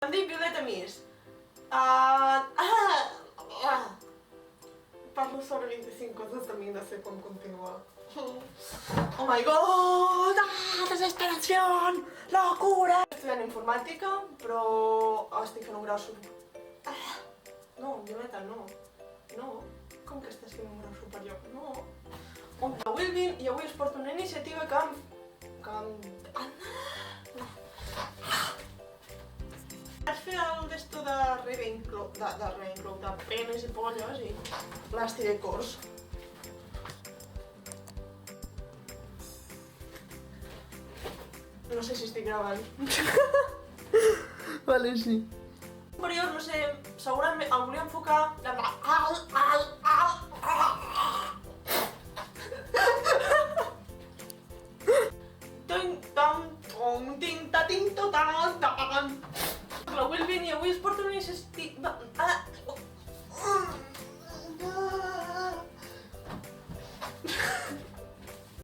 Em dic Violeta Miss. Parlo sobre 25 cosas de mí, no sé cómo continuar. Oh my god! Desesperación! Locura! Estudiant informàtica, però estic fent un grau No, Violeta, no. No. Com que estàs fent un grau superior? No. Avui el 20 i avui us porto una iniciativa que vaig fer el d'esto de Ravenclaw, de penes i polles i les tiré cors. No sé si estic gravant. Vale, sí. Superior, no sé, segurament el volia enfocar Avui el 20 i avui es porta una iniciativa...